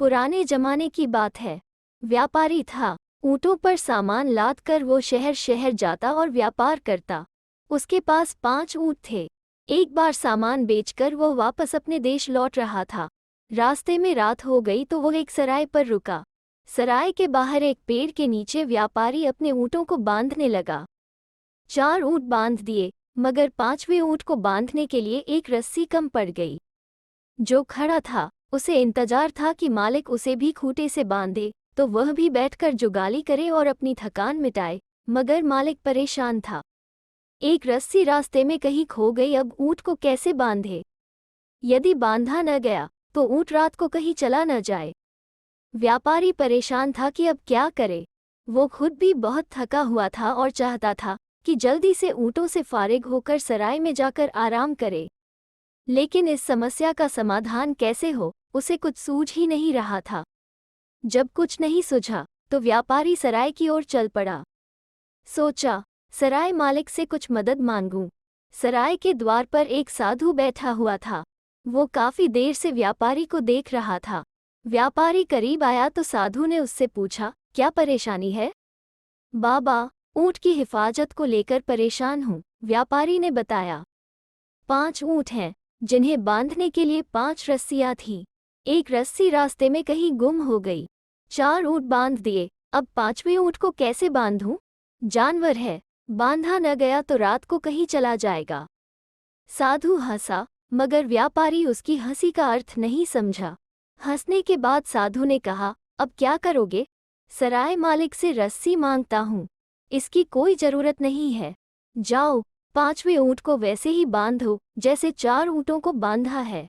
पुराने जमाने की बात है। व्यापारी था। ऊँटों पर सामान लाद कर वो शहर शहर जाता और व्यापार करता। उसके पास 5 ऊँट थे। एक बार सामान बेचकर वो वापस अपने देश लौट रहा था। रास्ते में रात हो गई तो वो एक सराय पर रुका। सराय के बाहर एक पेड़ के नीचे व्यापारी अपने ऊँटों को बांधने लगा। 4 ऊँट बांध दिए, मगर 5वें ऊँट को बांधने के लिए एक रस्सी कम पड़ गई। जो खड़ा था उसे इंतजार था कि मालिक उसे भी खूंटे से बांधे तो वह भी बैठकर जुगाली करे और अपनी थकान मिटाए, मगर मालिक परेशान था। एक रस्सी रास्ते में कहीं खो गई। अब ऊँट को कैसे बांधे? यदि बांधा न गया तो ऊँट रात को कहीं चला न जाए। व्यापारी परेशान था कि अब क्या करे। वो खुद भी बहुत थका हुआ था और चाहता था कि जल्दी से ऊँटों से फारिग होकर सराय में जाकर आराम करे। लेकिन इस समस्या का समाधान कैसे हो, उसे कुछ सूझ ही नहीं रहा था। जब कुछ नहीं सूझा तो व्यापारी सराय की ओर चल पड़ा। सोचा, सराय मालिक से कुछ मदद मांगूं। सराय के द्वार पर एक साधु बैठा हुआ था। वो काफी देर से व्यापारी को देख रहा था। व्यापारी करीब आया तो साधु ने उससे पूछा, क्या परेशानी है? बाबा, ऊँट की हिफाजत को लेकर परेशान हूँ, व्यापारी ने बताया। 5 ऊँट हैं, जिन्हें बांधने के लिए 5 रस्सियाँ थीं। एक रस्सी रास्ते में कहीं गुम हो गई। 4 ऊँट बांध दिए, अब 5वें ऊँट को कैसे बांधूं? जानवर है, बांधा न गया तो रात को कहीं चला जाएगा। साधु हंसा, मगर व्यापारी उसकी हंसी का अर्थ नहीं समझा। हंसने के बाद साधु ने कहा, अब क्या करोगे? सराय मालिक से रस्सी मांगता हूँ। इसकी कोई जरूरत नहीं है। जाओ, 5वें ऊँट को वैसे ही बांधो जैसे 4 ऊँटों को बांधा है।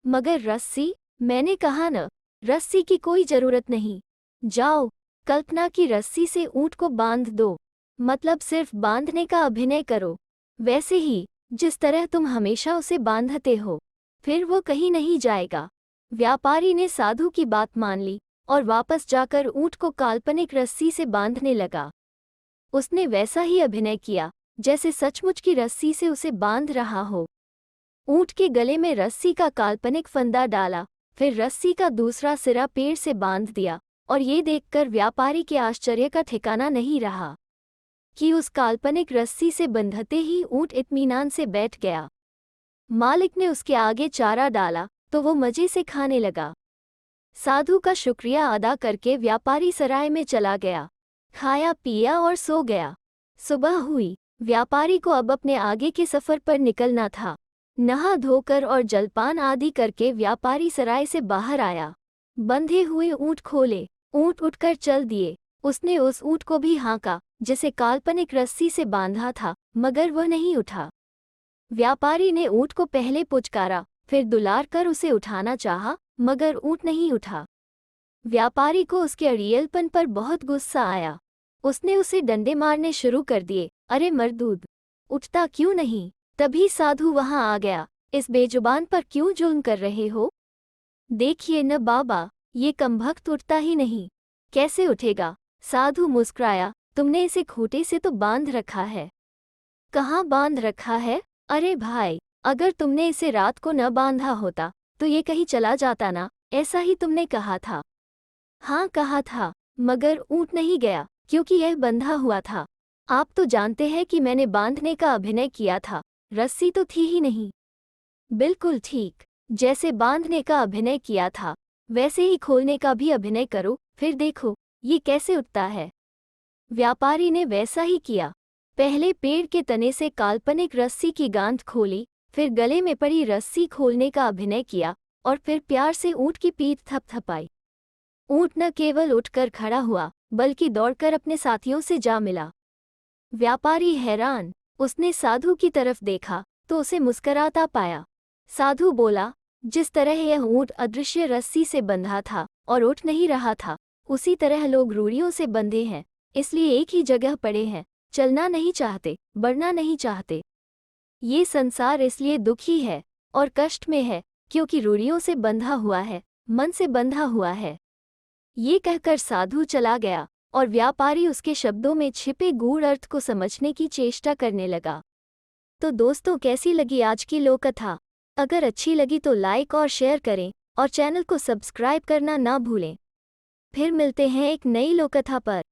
मगर रस्सी? मैंने कहा न, रस्सी की कोई जरूरत नहीं। जाओ, कल्पना की रस्सी से ऊँट को बांध दो। मतलब सिर्फ बांधने का अभिनय करो, वैसे ही जिस तरह तुम हमेशा उसे बांधते हो। फिर वो कहीं नहीं जाएगा। व्यापारी ने साधु की बात मान ली और वापस जाकर ऊँट को काल्पनिक रस्सी से बांधने लगा। उसने वैसा ही अभिनय किया जैसे सचमुच की रस्सी से उसे बांध रहा हो। ऊँट के गले में रस्सी का काल्पनिक फंदा डाला, फिर रस्सी का दूसरा सिरा पेड़ से बांध दिया, और ये देखकर व्यापारी के आश्चर्य का ठिकाना नहीं रहा कि उस काल्पनिक रस्सी से बंधते ही ऊँट इत्मीनान से बैठ गया। मालिक ने उसके आगे चारा डाला तो वो मजे से खाने लगा। साधु का शुक्रिया अदा करके व्यापारी सराय में चला गया, खाया पिया और सो गया। सुबह हुई। व्यापारी को अब अपने आगे के सफर पर निकलना था। नहा धोकर और जलपान आदि करके व्यापारी सराय से बाहर आया। बंधे हुए ऊँट खोले, ऊँट उठकर चल दिए। उसने उस ऊँट को भी हाँका जिसे काल्पनिक रस्सी से बांधा था, मगर वह नहीं उठा। व्यापारी ने ऊँट को पहले पुचकारा, फिर दुलार कर उसे उठाना चाहा, मगर ऊँट नहीं उठा। व्यापारी को उसके अड़ियलपन पर बहुत गुस्सा आया। उसने उसे डंडे मारने शुरू कर दिए। अरे मर्दूद, उठता क्यों नहीं? तभी साधु वहां आ गया। इस बेजुबान पर क्यों जुल्म कर रहे हो? देखिए न बाबा, ये कमबख्त उठता ही नहीं। कैसे उठेगा? साधु मुस्कुराया। तुमने इसे खूंटे से तो बांध रखा है। कहाँ बांध रखा है? अरे भाई, अगर तुमने इसे रात को न बांधा होता तो ये कहीं चला जाता ना, ऐसा ही तुमने कहा था। हाँ कहा था, मगर ऊँट नहीं गया क्योंकि यह बंधा हुआ था। आप तो जानते हैं कि मैंने बांधने का अभिनय किया था, रस्सी तो थी ही नहीं। बिल्कुल ठीक, जैसे बांधने का अभिनय किया था वैसे ही खोलने का भी अभिनय करो, फिर देखो ये कैसे उठता है। व्यापारी ने वैसा ही किया। पहले पेड़ के तने से काल्पनिक रस्सी की गांठ खोली, फिर गले में पड़ी रस्सी खोलने का अभिनय किया और फिर प्यार से ऊँट की पीठ थपथपाई। ऊँट न केवल उठकर खड़ा हुआ बल्कि दौड़कर अपने साथियों से जा मिला। व्यापारी हैरान, उसने साधु की तरफ देखा तो उसे मुस्कराता पाया। साधु बोला, जिस तरह यह ऊँट अदृश्य रस्सी से बंधा था और उठ नहीं रहा था, उसी तरह लोग रूढ़ियों से बंधे हैं, इसलिए एक ही जगह पड़े हैं, चलना नहीं चाहते, बढ़ना नहीं चाहते। ये संसार इसलिए दुखी है और कष्ट में है क्योंकि रूढ़ियों से बंधा हुआ है, मन से बंधा हुआ है। ये कहकर साधु चला गया और व्यापारी उसके शब्दों में छिपे गूढ़ अर्थ को समझने की चेष्टा करने लगा। तो दोस्तों, कैसी लगी आज की लोककथा? अगर अच्छी लगी तो लाइक और शेयर करें और चैनल को सब्सक्राइब करना ना भूलें। फिर मिलते हैं एक नई लोककथा पर।